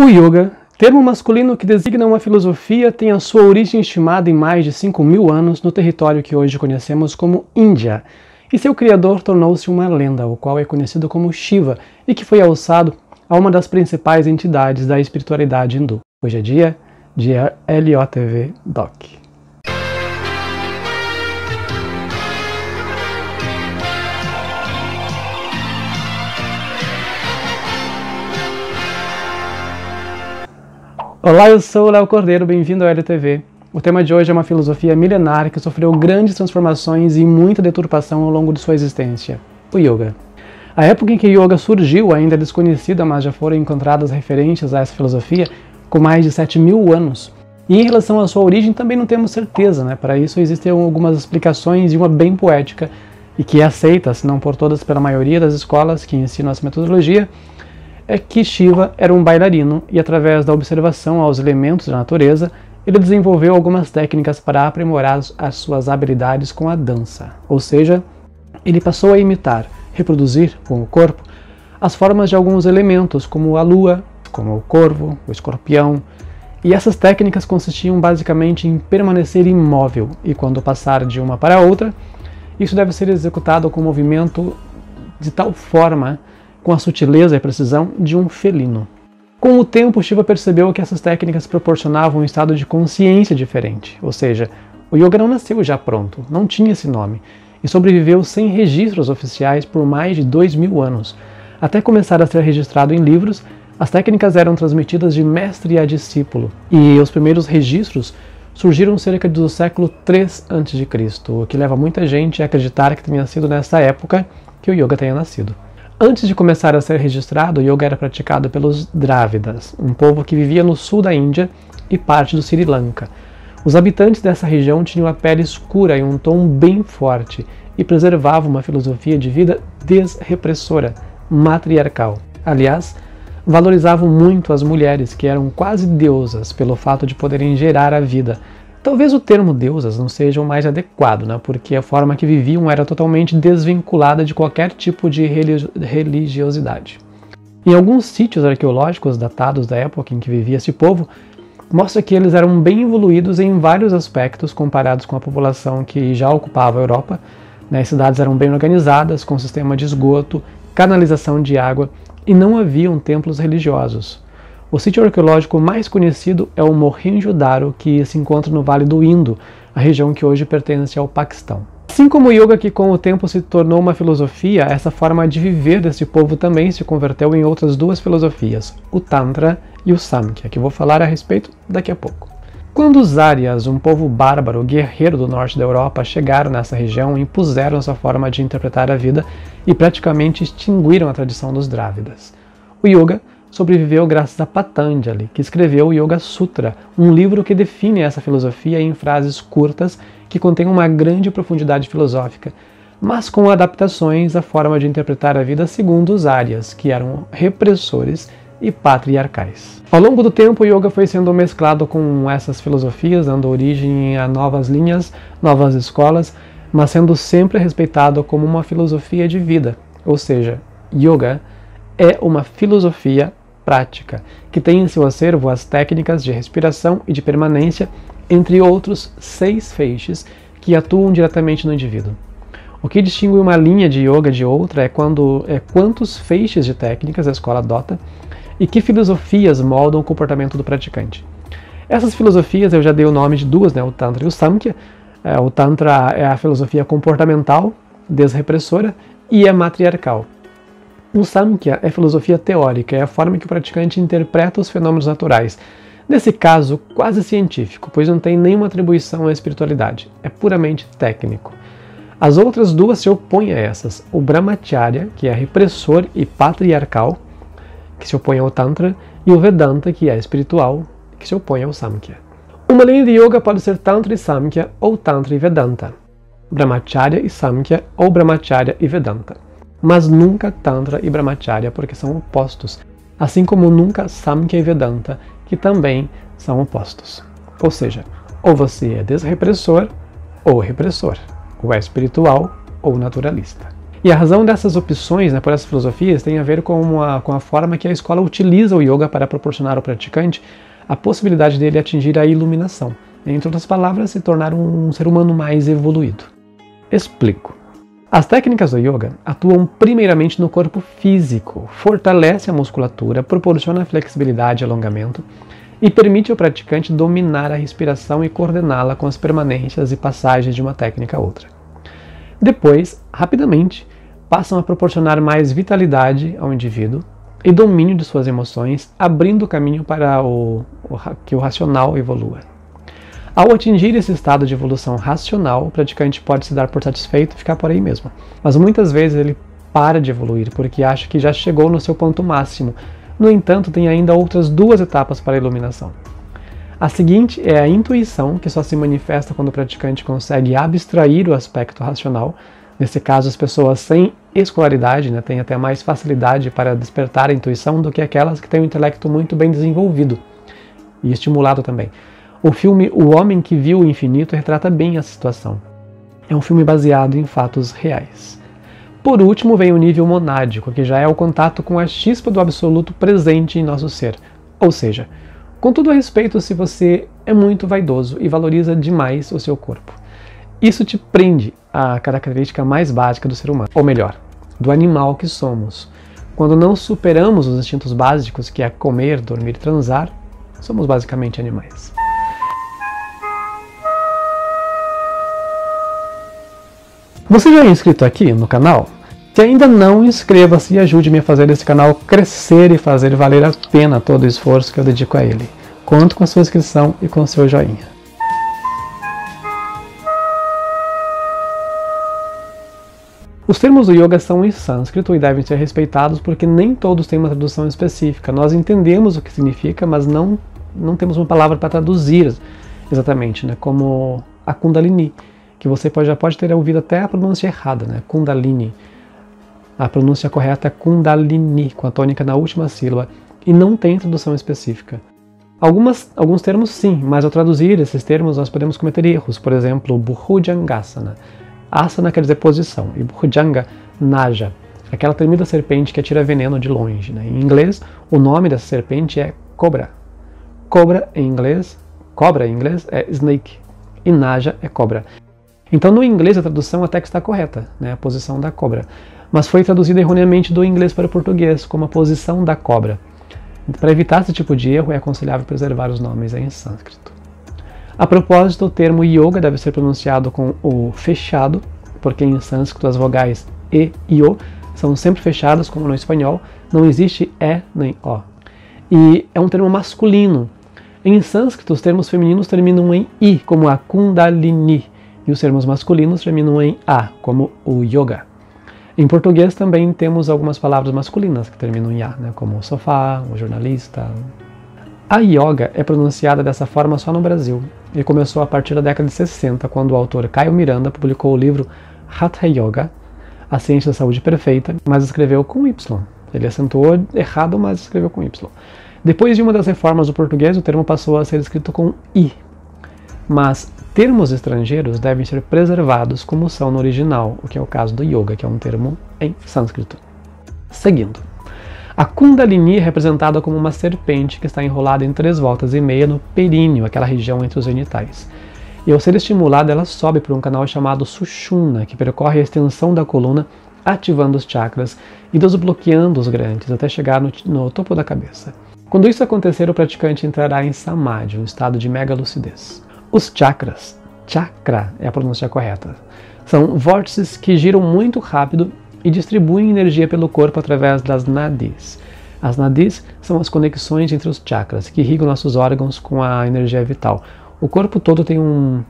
O Yoga, termo masculino que designa uma filosofia, tem a sua origem estimada em mais de 5.000 anos no território que hoje conhecemos como Índia, e seu criador tornou-se uma lenda, o qual é conhecido como Shiva, e que foi alçado a uma das principais entidades da espiritualidade hindu. Hoje é dia de LOTV Doc. Olá, eu sou o Léo Cordeiro, bem-vindo ao LTV. O tema de hoje é uma filosofia milenar que sofreu grandes transformações e muita deturpação ao longo de sua existência, o Yoga. A época em que o Yoga surgiu ainda é desconhecida, mas já foram encontradas referências a essa filosofia com mais de 7.000 anos. E em relação à sua origem também não temos certeza, né? Para isso existem algumas explicações e uma bem poética, e que é aceita, se não por todas, pela maioria das escolas que ensinam essa metodologia, é que Shiva era um bailarino e, através da observação aos elementos da natureza, ele desenvolveu algumas técnicas para aprimorar as suas habilidades com a dança. Ou seja, ele passou a imitar, reproduzir com o corpo, as formas de alguns elementos, como a lua, como o corvo, o escorpião, e essas técnicas consistiam basicamente em permanecer imóvel, e quando passar de uma para outra, isso deve ser executado com movimento de tal forma, com a sutileza e precisão de um felino. Com o tempo, Shiva percebeu que essas técnicas proporcionavam um estado de consciência diferente, ou seja, o yoga não nasceu já pronto, não tinha esse nome, e sobreviveu sem registros oficiais por mais de 2.000 anos. Até começar a ser registrado em livros, as técnicas eram transmitidas de mestre a discípulo, e os primeiros registros surgiram cerca do século III a.C., o que leva muita gente a acreditar que tenha sido nessa época que o yoga tenha nascido. Antes de começar a ser registrado, o yoga era praticado pelos Drávidas, um povo que vivia no sul da Índia e parte do Sri Lanka. Os habitantes dessa região tinham a pele escura e um tom bem forte, e preservavam uma filosofia de vida desrepressora, matriarcal. Aliás, valorizavam muito as mulheres, que eram quase deusas pelo fato de poderem gerar a vida. Talvez o termo deusas não seja o mais adequado, né? Porque a forma que viviam era totalmente desvinculada de qualquer tipo de religiosidade. Em alguns sítios arqueológicos datados da época em que vivia esse povo, mostra que eles eram bem evoluídos em vários aspectos comparados com a população que já ocupava a Europa. As cidades eram bem organizadas, com sistema de esgoto, canalização de água, e não haviam templos religiosos. O sítio arqueológico mais conhecido é o Mohenjo-Daro, que se encontra no Vale do Indo, a região que hoje pertence ao Paquistão. Assim como o yoga, que com o tempo se tornou uma filosofia, essa forma de viver desse povo também se converteu em outras duas filosofias, o Tantra e o Samkhya, que vou falar a respeito daqui a pouco. Quando os Áryas, um povo bárbaro, guerreiro do norte da Europa, chegaram nessa região, impuseram essa forma de interpretar a vida e praticamente extinguiram a tradição dos Drávidas. O yoga sobreviveu graças a Patanjali, que escreveu o Yoga Sutra, um livro que define essa filosofia em frases curtas que contém uma grande profundidade filosófica, mas com adaptações à forma de interpretar a vida segundo os Áryas, que eram repressores e patriarcais. Ao longo do tempo, o yoga foi sendo mesclado com essas filosofias, dando origem a novas linhas, novas escolas, mas sendo sempre respeitado como uma filosofia de vida, ou seja, yoga é uma filosofia prática, que tem em seu acervo as técnicas de respiração e de permanência, entre outros 6 feixes que atuam diretamente no indivíduo. O que distingue uma linha de yoga de outra é quantos feixes de técnicas a escola adota e que filosofias moldam o comportamento do praticante. Essas filosofias eu já dei o nome de duas, né, o Tantra e o Samkhya. O Tantra é a filosofia comportamental, desrepressora, e é matriarcal. O Samkhya é filosofia teórica, é a forma que o praticante interpreta os fenômenos naturais. Nesse caso, quase científico, pois não tem nenhuma atribuição à espiritualidade, é puramente técnico. As outras duas se opõem a essas, o Brahmacharya, que é repressor e patriarcal, que se opõe ao Tantra, e o Vedanta, que é espiritual, que se opõe ao Samkhya. Uma linha de yoga pode ser Tantra e Samkhya, ou Tantra e Vedanta, Brahmacharya e Samkhya, ou Brahmacharya e Vedanta. Mas nunca Tantra e Brahmacharya, porque são opostos, assim como nunca Samkhya e Vedanta, que também são opostos. Ou seja, ou você é desrepressor ou repressor, ou é espiritual ou naturalista. E a razão dessas opções, né, por essas filosofias, tem a ver com a forma que a escola utiliza o yoga para proporcionar ao praticante a possibilidade dele atingir a iluminação. Entre outras palavras, se tornar um ser humano mais evoluído. Explico. As técnicas do yoga atuam primeiramente no corpo físico, fortalece a musculatura, proporciona flexibilidade e alongamento e permite ao praticante dominar a respiração e coordená-la com as permanências e passagens de uma técnica a outra. Depois, rapidamente, passam a proporcionar mais vitalidade ao indivíduo e domínio de suas emoções, abrindo o caminho para que o racional evolua. Ao atingir esse estado de evolução racional, o praticante pode se dar por satisfeito e ficar por aí mesmo. Mas muitas vezes ele para de evoluir porque acha que já chegou no seu ponto máximo. No entanto, tem ainda outras 2 etapas para a iluminação. A seguinte é a intuição, que só se manifesta quando o praticante consegue abstrair o aspecto racional. Nesse caso, as pessoas sem escolaridade, né, têm até mais facilidade para despertar a intuição do que aquelas que têm o intelecto muito bem desenvolvido e estimulado também. O filme O Homem que Viu o Infinito retrata bem essa situação. É um filme baseado em fatos reais. Por último, vem o nível monádico, que já é o contato com a chispa do absoluto presente em nosso ser. Ou seja, com tudo a respeito se você é muito vaidoso e valoriza demais o seu corpo. Isso te prende à característica mais básica do ser humano, ou melhor, do animal que somos. Quando não superamos os instintos básicos, que é comer, dormir e transar, somos basicamente animais. Você já é inscrito aqui no canal? Se ainda não, inscreva-se e ajude-me a fazer esse canal crescer e fazer valer a pena todo o esforço que eu dedico a ele. Conto com a sua inscrição e com o seu joinha. Os termos do yoga são em sânscrito e devem ser respeitados porque nem todos têm uma tradução específica. Nós entendemos o que significa, mas não temos uma palavra para traduzir exatamente, né? Como a Kundalini, que você já pode ter ouvido até a pronúncia errada, né? Kundalini. A pronúncia correta é Kundalini, com a tônica na última sílaba, e não tem tradução específica. Alguns termos sim, mas ao traduzir esses termos nós podemos cometer erros. Por exemplo, Bhujangasana. Asana quer dizer posição, e Bhujanga, naja, aquela temida serpente que atira veneno de longe, né? Em inglês, o nome dessa serpente é cobra. Cobra em inglês é snake, e naja é cobra. Então, no inglês, a tradução até que está correta, né? A posição da cobra. Mas foi traduzida erroneamente do inglês para o português, como a posição da cobra. Para evitar esse tipo de erro, é aconselhável preservar os nomes em sânscrito. A propósito, o termo yoga deve ser pronunciado com o fechado, porque em sânscrito as vogais e o são sempre fechadas, como no espanhol, não existe e nem o. E é um termo masculino. Em sânscrito, os termos femininos terminam em i, como a Kundalini, e os termos masculinos terminam em a, como o yoga. Em português também temos algumas palavras masculinas que terminam em a, né, como o sofá, o jornalista. A yoga é pronunciada dessa forma só no Brasil, e começou a partir da década de 60, quando o autor Caio Miranda publicou o livro Hatha Yoga, A Ciência da Saúde Perfeita, mas escreveu com Y. Ele acentuou errado, mas escreveu com Y. Depois de uma das reformas do português, o termo passou a ser escrito com I. Mas termos estrangeiros devem ser preservados como são no original, o que é o caso do yoga, que é um termo em sânscrito. Seguindo. A Kundalini é representada como uma serpente que está enrolada em 3 voltas e meia no períneo, aquela região entre os genitais. E ao ser estimulada, ela sobe por um canal chamado Sushumna, que percorre a extensão da coluna, ativando os chakras e desbloqueando os grandes até chegar no topo da cabeça. Quando isso acontecer, o praticante entrará em Samadhi, um estado de mega lucidez. Os chakras, chakra é a pronúncia correta, são vórtices que giram muito rápido e distribuem energia pelo corpo através das nadis. As nadis são as conexões entre os chakras, que irrigam nossos órgãos com a energia vital. O corpo todo tem uma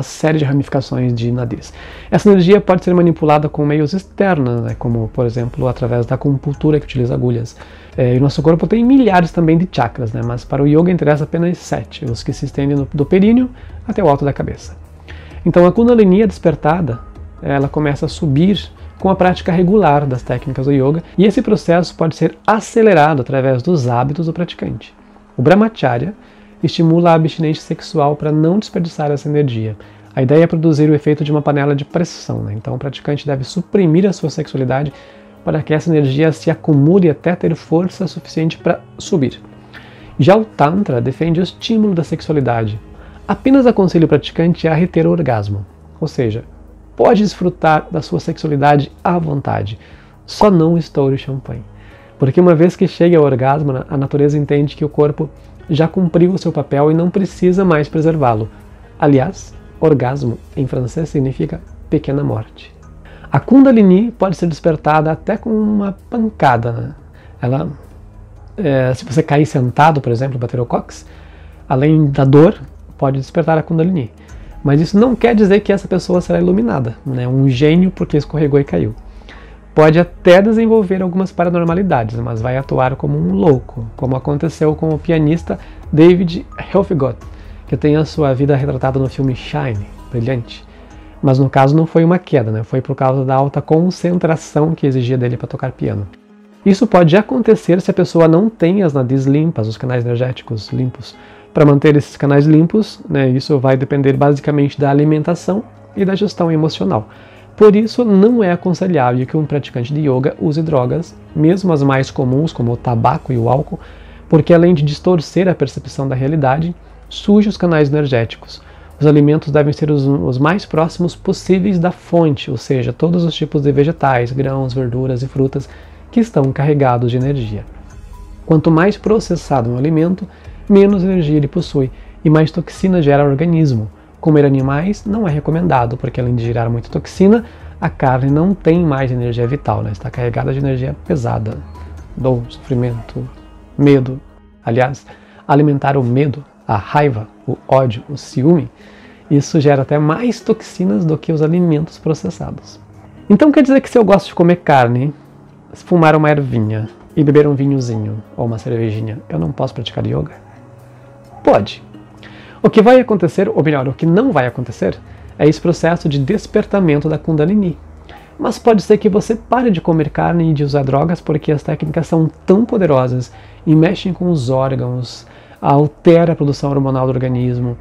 série de ramificações de nadis. Essa energia pode ser manipulada com meios externos, né, como, por exemplo, através da acupuntura, que utiliza agulhas. E o nosso corpo tem milhares também de chakras, né, mas para o yoga interessa apenas 7, os que se estendem do períneo até o alto da cabeça. Então a Kundalini é despertada, ela começa a subir com a prática regular das técnicas do yoga, e esse processo pode ser acelerado através dos hábitos do praticante. O Brahmacharya estimula a abstinência sexual para não desperdiçar essa energia. A ideia é produzir o efeito de uma panela de pressão, né? Então o praticante deve suprimir a sua sexualidade para que essa energia se acumule até ter força suficiente para subir. Já o Tantra defende o estímulo da sexualidade. Apenas aconselha o praticante a reter o orgasmo, ou seja, pode desfrutar da sua sexualidade à vontade, só não estoure o champanhe. Porque uma vez que chega ao orgasmo, a natureza entende que o corpo já cumpriu o seu papel e não precisa mais preservá-lo. Aliás, orgasmo em francês significa pequena morte. A Kundalini pode ser despertada até com uma pancada, né? Ela, se você cair sentado, por exemplo, bater o cóccix, além da dor, pode despertar a Kundalini. Mas isso não quer dizer que essa pessoa será iluminada, né? Um gênio porque escorregou e caiu. Pode até desenvolver algumas paranormalidades, mas vai atuar como um louco, como aconteceu com o pianista David Helfgott, que tem a sua vida retratada no filme Shine, brilhante. Mas no caso não foi uma queda, né? Foi por causa da alta concentração que exigia dele para tocar piano. Isso pode acontecer se a pessoa não tem as nadis limpas, os canais energéticos limpos. Para manter esses canais limpos, né, isso vai depender basicamente da alimentação e da gestão emocional. Por isso, não é aconselhável que um praticante de yoga use drogas, mesmo as mais comuns, como o tabaco e o álcool, porque além de distorcer a percepção da realidade, suja os canais energéticos. Os alimentos devem ser os mais próximos possíveis da fonte, ou seja, todos os tipos de vegetais, grãos, verduras e frutas que estão carregados de energia. Quanto mais processado um alimento, menos energia ele possui e mais toxina gera ao organismo. Comer animais não é recomendado, porque além de gerar muita toxina, a carne não tem mais energia vital, né? Está carregada de energia pesada, dor, sofrimento, medo. Aliás, alimentar o medo, a raiva, o ódio, o ciúme, isso gera até mais toxinas do que os alimentos processados. Então quer dizer que se eu gosto de comer carne, fumar uma ervinha e beber um vinhozinho ou uma cervejinha, eu não posso praticar yoga? Pode. O que vai acontecer, ou melhor, o que não vai acontecer, é esse processo de despertamento da Kundalini. Mas pode ser que você pare de comer carne e de usar drogas porque as técnicas são tão poderosas e mexem com os órgãos, altera a produção hormonal do organismo,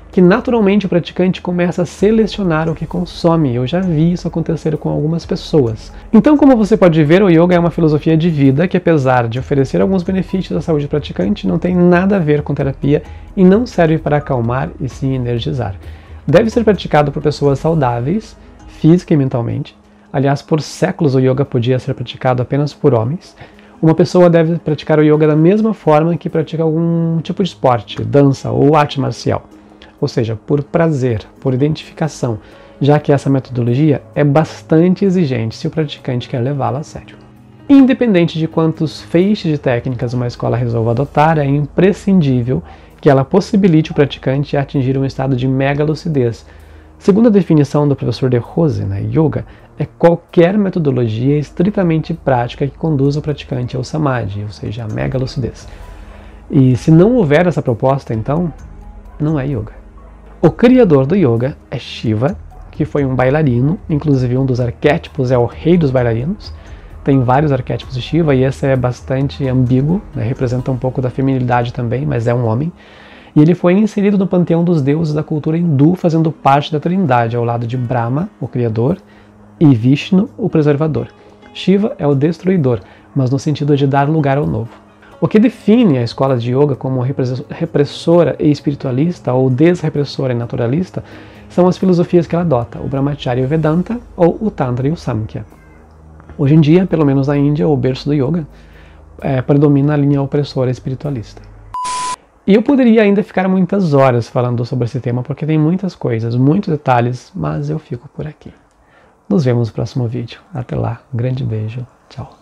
que naturalmente o praticante começa a selecionar o que consome. Eu já vi isso acontecer com algumas pessoas. Então, como você pode ver, o yoga é uma filosofia de vida que, apesar de oferecer alguns benefícios à saúde praticante, não tem nada a ver com terapia e não serve para acalmar e sim energizar. Deve ser praticado por pessoas saudáveis, física e mentalmente. Aliás, por séculos o yoga podia ser praticado apenas por homens. Uma pessoa deve praticar o yoga da mesma forma que pratica algum tipo de esporte, dança ou arte marcial. Ou seja, por prazer, por identificação, já que essa metodologia é bastante exigente se o praticante quer levá-la a sério. Independente de quantos feixes de técnicas uma escola resolva adotar, é imprescindível que ela possibilite o praticante atingir um estado de mega lucidez. Segundo a definição do professor De Rose, yoga é qualquer metodologia estritamente prática que conduza o praticante ao samadhi, ou seja, a mega lucidez. E se não houver essa proposta, então, não é yoga. O criador do yoga é Shiva, que foi um bailarino, inclusive um dos arquétipos é o rei dos bailarinos. Tem vários arquétipos de Shiva e esse é bastante ambíguo, representa um pouco da feminilidade também, mas é um homem. E ele foi inserido no panteão dos deuses da cultura hindu, fazendo parte da trindade, ao lado de Brahma, o criador, e Vishnu, o preservador. Shiva é o destruidor, mas no sentido de dar lugar ao novo. O que define a escola de yoga como repressora e espiritualista ou desrepressora e naturalista são as filosofias que ela adota, o Brahmacharya e o Vedanta, ou o Tantra e o Samkhya. Hoje em dia, pelo menos na Índia, o berço do yoga, predomina a linha opressora espiritualista. E eu poderia ainda ficar muitas horas falando sobre esse tema, porque tem muitas coisas, muitos detalhes, mas eu fico por aqui. Nos vemos no próximo vídeo. Até lá, um grande beijo, tchau.